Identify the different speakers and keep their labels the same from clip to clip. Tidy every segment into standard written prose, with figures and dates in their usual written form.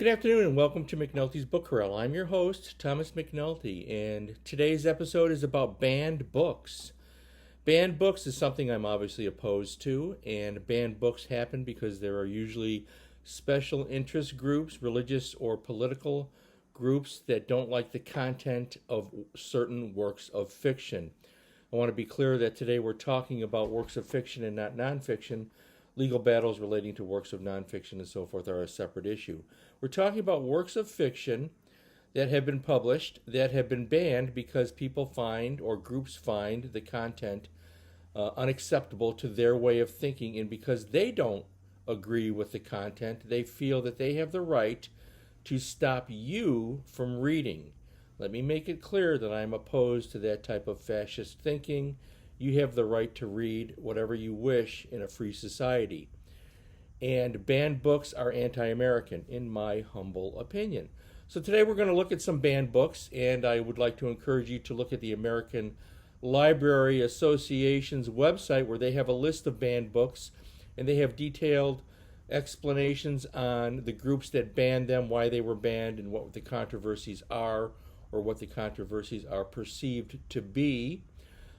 Speaker 1: Good afternoon and welcome to McNulty's Book Corral. I'm your host, Thomas McNulty, and today's episode is about banned books. Banned books is something I'm obviously opposed to, and banned books happen because there are usually special interest groups, religious or political groups that don't like the content of certain works of fiction. I want to be clear that today we're talking about works of fiction and not nonfiction. Legal battles relating to works of nonfiction and so forth are a separate issue. We're talking about works of fiction that have been published, that have been banned because people find, or groups find, the content unacceptable to their way of thinking, and because they don't agree with the content, they feel that they have the right to stop you from reading. Let me make it clear that I'm opposed to that type of fascist thinking. You have the right to read whatever you wish in a free society. And banned books are anti-American, in my humble opinion. So today we're going to look at some banned books, and I would like to encourage you to look at the American Library Association's website, where they have a list of banned books, and they have detailed explanations on the groups that banned them, why they were banned, and what the controversies are, or what the controversies are perceived to be.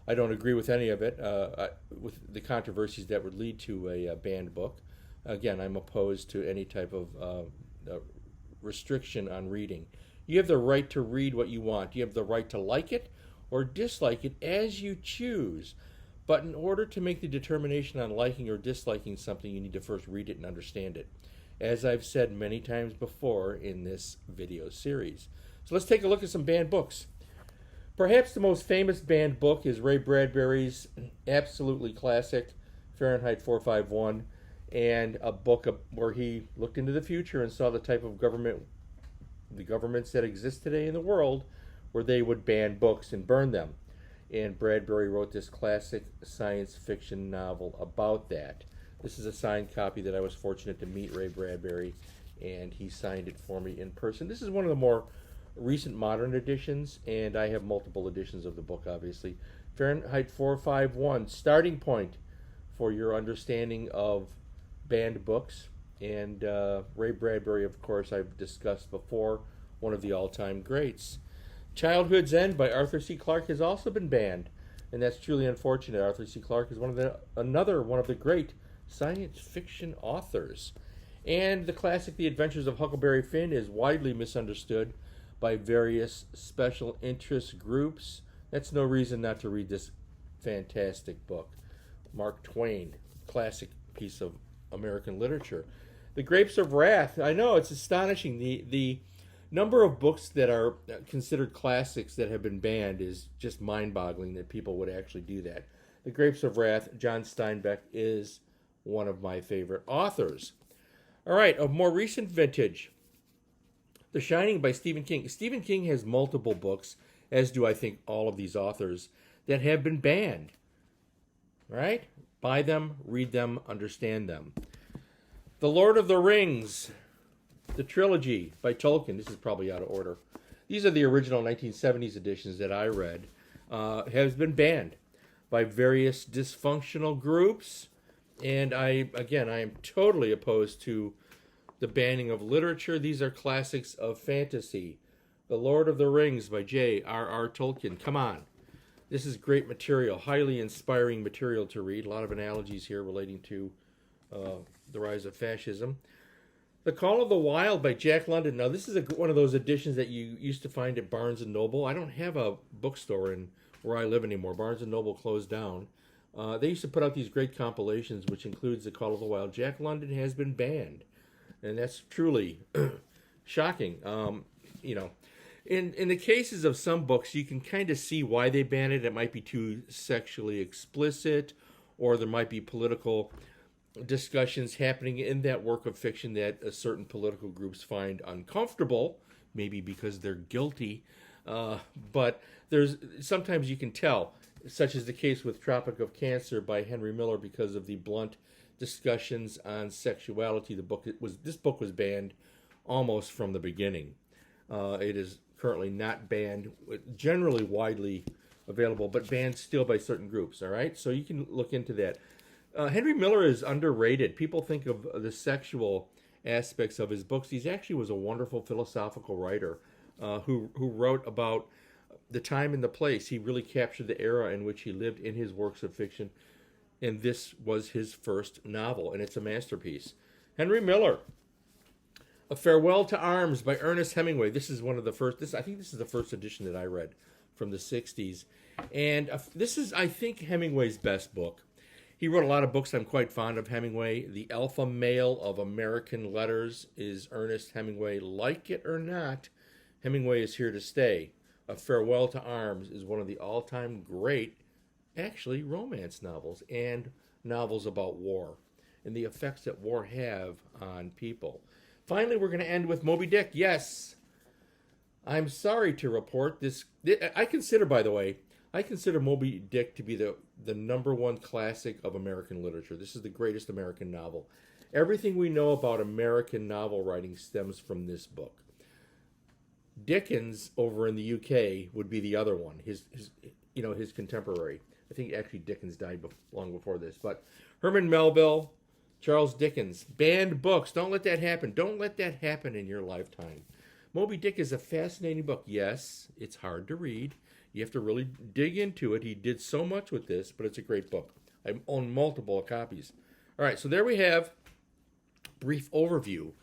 Speaker 1: I don't agree with any of it, with the controversies that would lead to a banned book. Again, I'm opposed to any type of restriction on reading. You have the right to read what you want. You have the right to like it or dislike it as you choose. But in order to make the determination on liking or disliking something, you need to first read it and understand it, as I've said many times before in this video series. So let's take a look at some banned books. Perhaps the most famous banned book is Ray Bradbury's absolutely classic Fahrenheit 451, and a book where he looked into the future and saw the type of the governments that exist today in the world, where they would ban books and burn them. And Bradbury wrote this classic science fiction novel about that. This is a signed copy that I was fortunate to meet Ray Bradbury, and he signed it for me in person. This is one of the more recent modern editions, and I have multiple editions of the book, obviously. Fahrenheit 451, starting point for your understanding of banned books. And Ray Bradbury, of course, I've discussed before, one of the all-time greats. Childhood's End by Arthur C. Clarke has also been banned, and that's truly unfortunate. Arthur C. Clarke is another one of the great science fiction authors. And the classic The Adventures of Huckleberry Finn is widely misunderstood by various special interest groups. That's no reason not to read this fantastic book. Mark Twain, classic piece of American literature. The Grapes of Wrath, I know, it's astonishing. The number of books that are considered classics that have been banned is just mind-boggling that people would actually do that. The Grapes of Wrath, John Steinbeck, is one of my favorite authors. All right, of more recent vintage, The Shining by Stephen King. Stephen King has multiple books, as do I think all of these authors, that have been banned. Right? Buy them, read them, understand them. The Lord of the Rings, the trilogy by Tolkien. This is probably out of order. These are the original 1970s editions that I read. Has been banned by various dysfunctional groups. And I am totally opposed to the banning of literature. These are classics of fantasy. The Lord of the Rings by J.R.R. Tolkien. Come on. This is great material, highly inspiring material to read. A lot of analogies here relating to the rise of fascism. The Call of the Wild by Jack London. Now, this is one of those editions that you used to find at Barnes & Noble. I don't have a bookstore where I live anymore. Barnes & Noble closed down. They used to put out these great compilations, which includes The Call of the Wild. Jack London has been banned. And that's truly shocking. In the cases of some books, you can kind of see why they ban it. It might be too sexually explicit, or there might be political discussions happening in that work of fiction that certain political groups find uncomfortable, maybe because they're guilty. But sometimes you can tell, such as the case with Tropic of Cancer by Henry Miller, because of the blunt discussions on sexuality. This book was banned almost from the beginning. It is currently not banned, generally widely available, but banned still by certain groups. All right, so you can look into that. Henry Miller is underrated. People think of the sexual aspects of his books. He actually was a wonderful philosophical writer who wrote about the time and the place. He really captured the era in which he lived in his works of fiction, and this was his first novel, and it's a masterpiece. Henry Miller, A Farewell to Arms by Ernest Hemingway. This is one of the first. I think this is the first edition that I read from the '60s, and this is, I think, Hemingway's best book. He wrote a lot of books I'm quite fond of. Hemingway, the alpha male of American letters, is Ernest Hemingway. Like it or not, Hemingway is here to stay. A Farewell to Arms is one of the all-time great, actually, romance novels and novels about war and the effects that war have on people. Finally, we're going to end with Moby Dick. Yes, I'm sorry to report this. I consider, by the way, Moby Dick to be the number one classic of American literature. This is the greatest American novel. Everything we know about American novel writing stems from this book. Dickens over in the UK would be the other one, his contemporary. I think actually Dickens died long before this. But Herman Melville, Charles Dickens, banned books. Don't let that happen. Don't let that happen in your lifetime. Moby Dick is a fascinating book. Yes, it's hard to read. You have to really dig into it. He did so much with this, but it's a great book. I own multiple copies. All right, so there we have a brief overview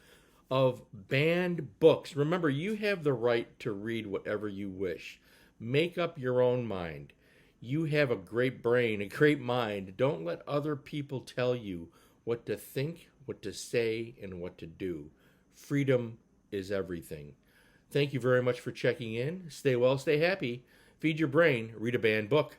Speaker 1: of banned books. Remember, you have the right to read whatever you wish. Make up your own mind. You have a great brain, a great mind. Don't let other people tell you what to think, what to say, and what to do. Freedom is everything. Thank you very much for checking in. Stay well, stay happy. Feed your brain. Read a banned book.